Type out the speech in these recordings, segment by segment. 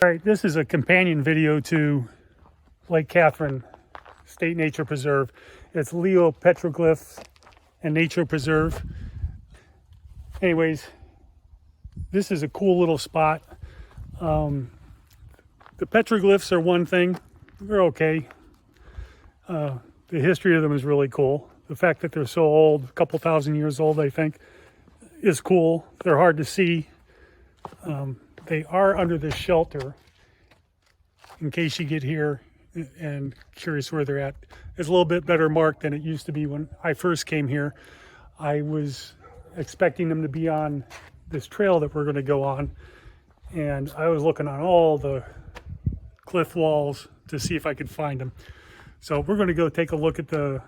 All right, this is a companion video to Lake Katherine State Nature Preserve. It's Petroglyphs and Nature Preserve. Anyways, this is a cool little spot. The petroglyphs are one thing. They're okay. The history of them is really cool. The fact that they're so old, a couple thousand years old, I think, is cool. They're hard to see. They are under this shelter in case you get here and curious where they're at. It's a little bit better marked than it used to be when I first came here. I was expecting them to be on this trail that we're going to go on, and I was looking on all the cliff walls to see if I could find them. So we're going to go take a look at the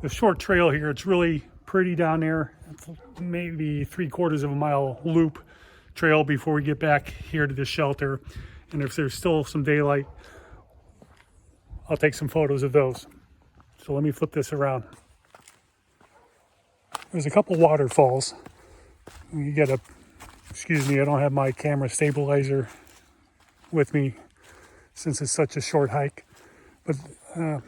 short trail here. It's really pretty down there. It's maybe 3/4 of a mile loop trail before we get back here to the shelter. And if there's still some daylight, I'll take some photos of those. So let me flip this around. There's a couple waterfalls. You gotta, excuse me, I don't have my camera stabilizer with me since it's such a short hike. But in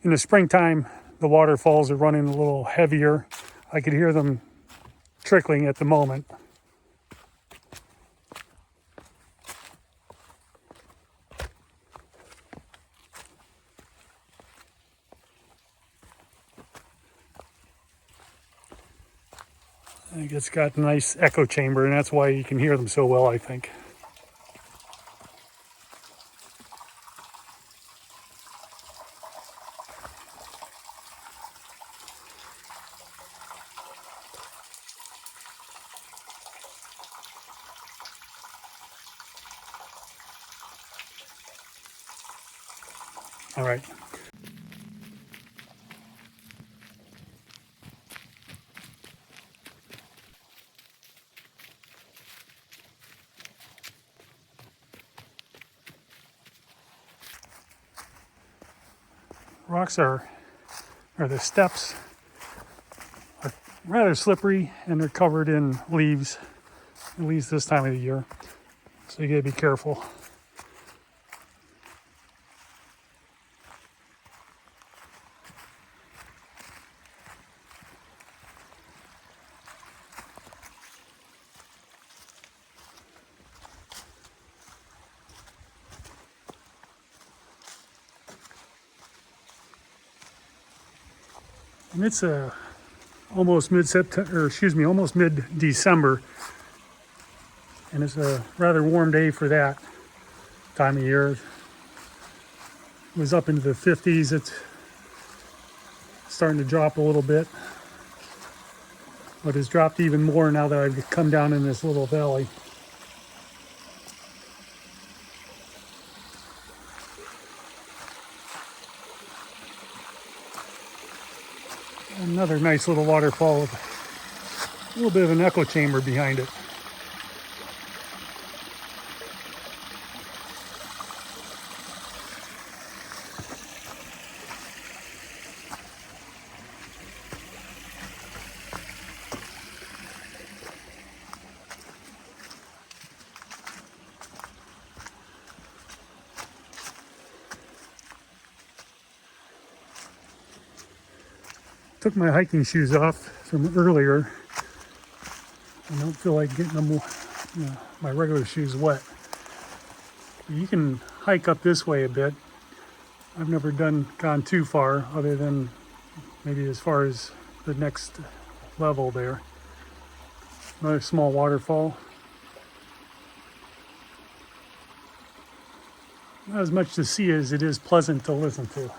the springtime, the waterfalls are running a little heavier. I could hear them trickling at the moment. I think it's got a nice echo chamber, and that's why you can hear them so well, I think. All right. Rocks or the steps are rather slippery, and they're covered in leaves, at least this time of the year. So you gotta be careful. And it's almost mid-September, or excuse me, almost mid-December, and it's a rather warm day for that time of year. It was up into the 50s. It's starting to drop a little bit, but it's dropped even more now that I've come down in this little valley. Another nice little waterfall with a little bit of an echo chamber behind it. Took my hiking shoes off from earlier. I don't feel like getting them, my regular shoes wet. You can hike up this way a bit. I've never gone too far, other than maybe as far as the next level there. Another small waterfall. Not as much to see as it is pleasant to listen to.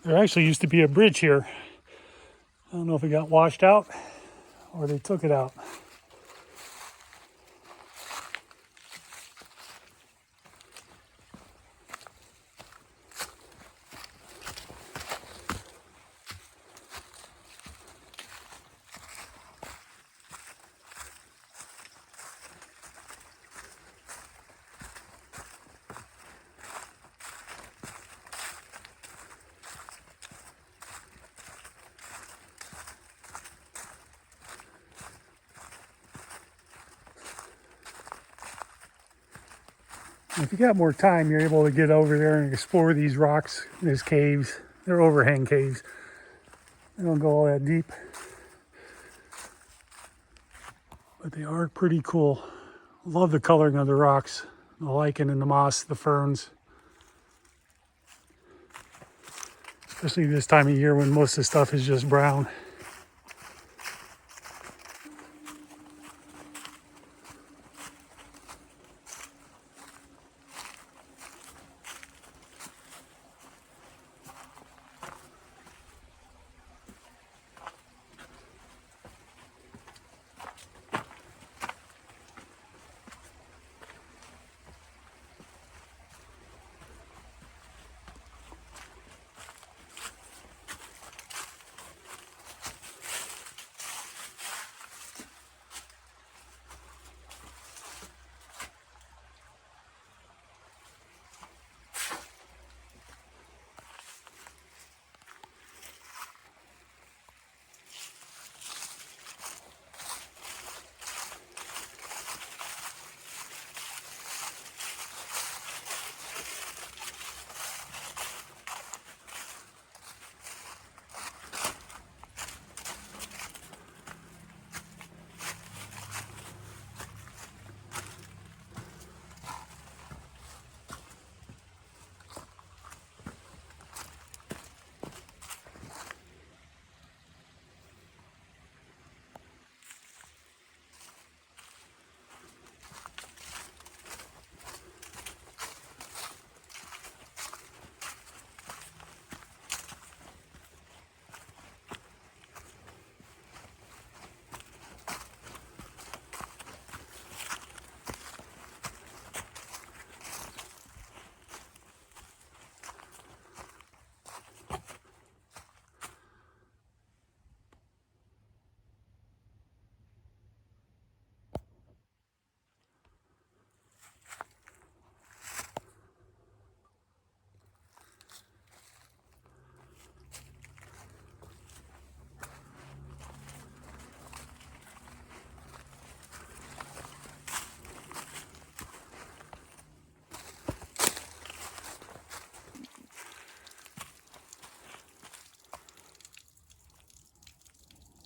There actually used to be a bridge here. I don't know if it got washed out or they took it out. If you got more time, you're able to get over there and explore these rocks, these caves. They're overhang caves. They don't go all that deep, but they are pretty cool. Love the coloring of the rocks, the lichen and the moss, the ferns. Especially this time of year when most of the stuff is just brown.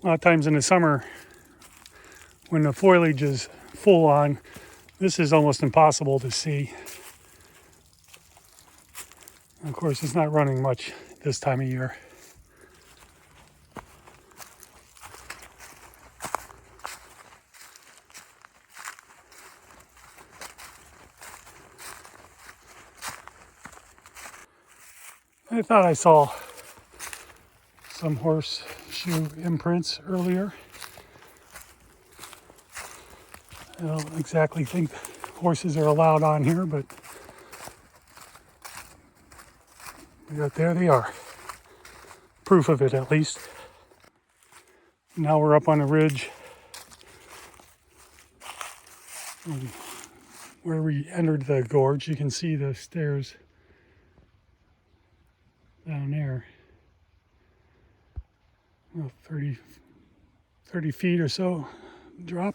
A lot of times in the summer, when the foliage is full on, this is almost impossible to see. Of course, it's not running much this time of year. I thought I saw some horseshoe imprints earlier. I don't exactly think horses are allowed on here, but there they are. Proof of it, at least. Now we're up on a ridge where we entered the gorge. You can see the stairs down there. 30 feet or so drop.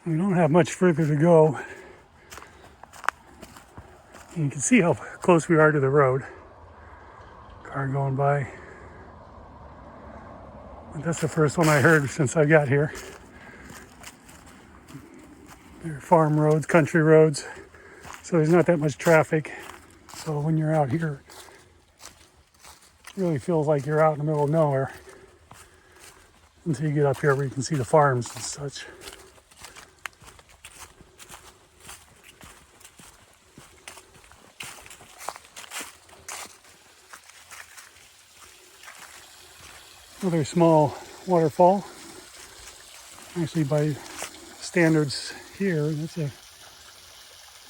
We don't have much further to go. And you can see how close we are to the road. Car going by. But that's the first one I heard since I got here. They're farm roads, country roads, so there's not that much traffic. So when you're out here, it really feels like you're out in the middle of nowhere until you get up here where you can see the farms and such. Another small waterfall. Actually, by standards here, that's a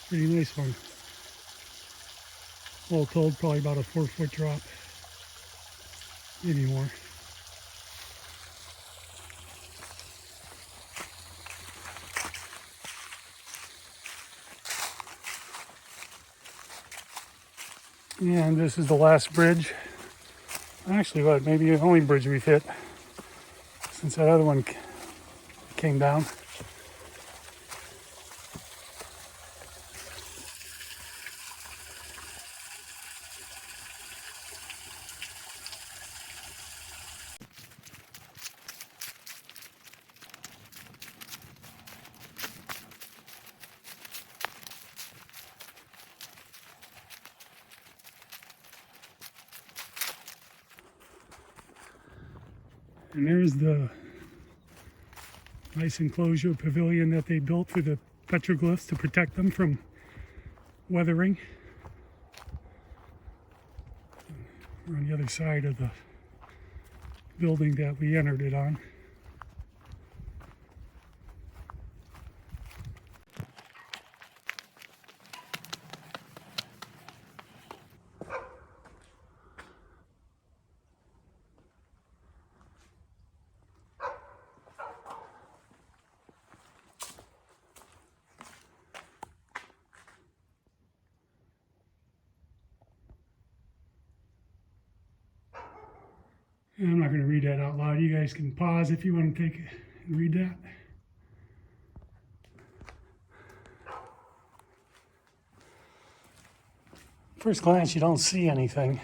pretty nice one. All told, probably about a 4-foot drop, maybe more. And this is the last bridge. Actually, what, maybe the only bridge we've hit since that other one came down. And there's the nice enclosure pavilion that they built for the petroglyphs to protect them from weathering. We're on the other side of the building that we entered it on. And I'm not going to read that out loud. You guys can pause if you want to take it and read that. First glance, you don't see anything.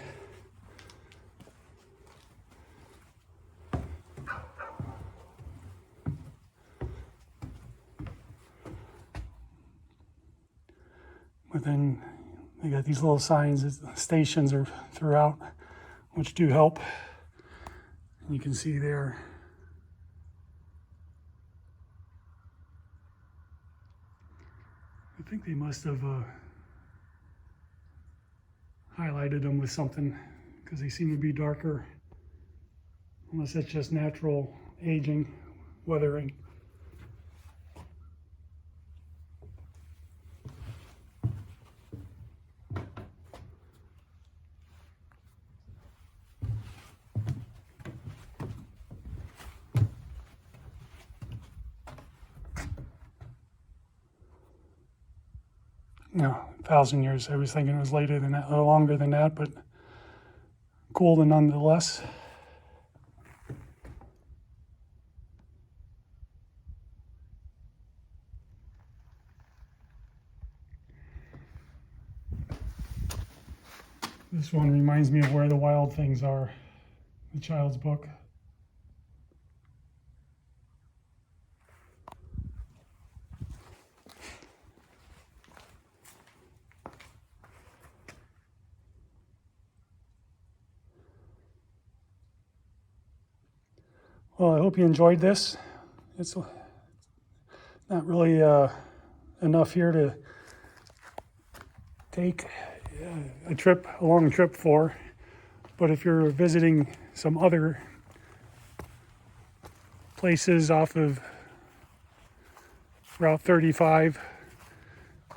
But then they got these little signs that stations are throughout, which do help. You can see there. I think they must have highlighted them with something because they seem to be darker, unless that's just natural aging, weathering. No, 1,000 years. I was thinking it was later than that, a little longer than that, but cool nonetheless. This one reminds me of Where the Wild Things Are, the child's book. Well, I hope you enjoyed this. It's not really enough here to take a long trip for, but if you're visiting some other places off of Route 35,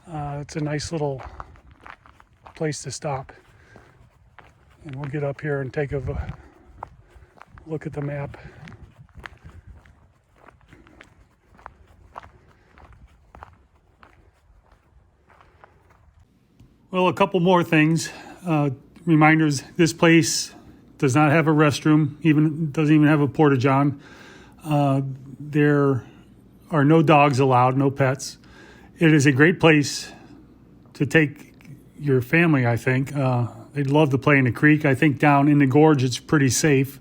it's a nice little place to stop. And we'll get up here and take a look at the map. Well, a couple more things. Reminders, this place does not have a restroom, doesn't even have a porta-john. There are no dogs allowed, no pets. It is a great place to take your family, I think. They'd love to play in the creek. I think down in the gorge it's pretty safe.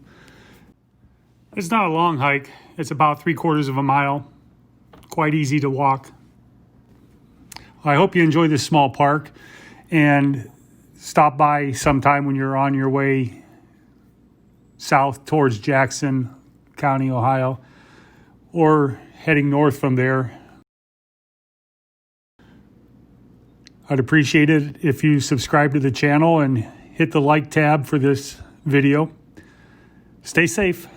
It's not a long hike. It's about 3/4 of a mile. Quite easy to walk. I hope you enjoy this small park. And stop by sometime when you're on your way south towards Jackson County, Ohio, or heading north from there. I'd appreciate it if you subscribe to the channel and hit the like tab for this video. Stay safe.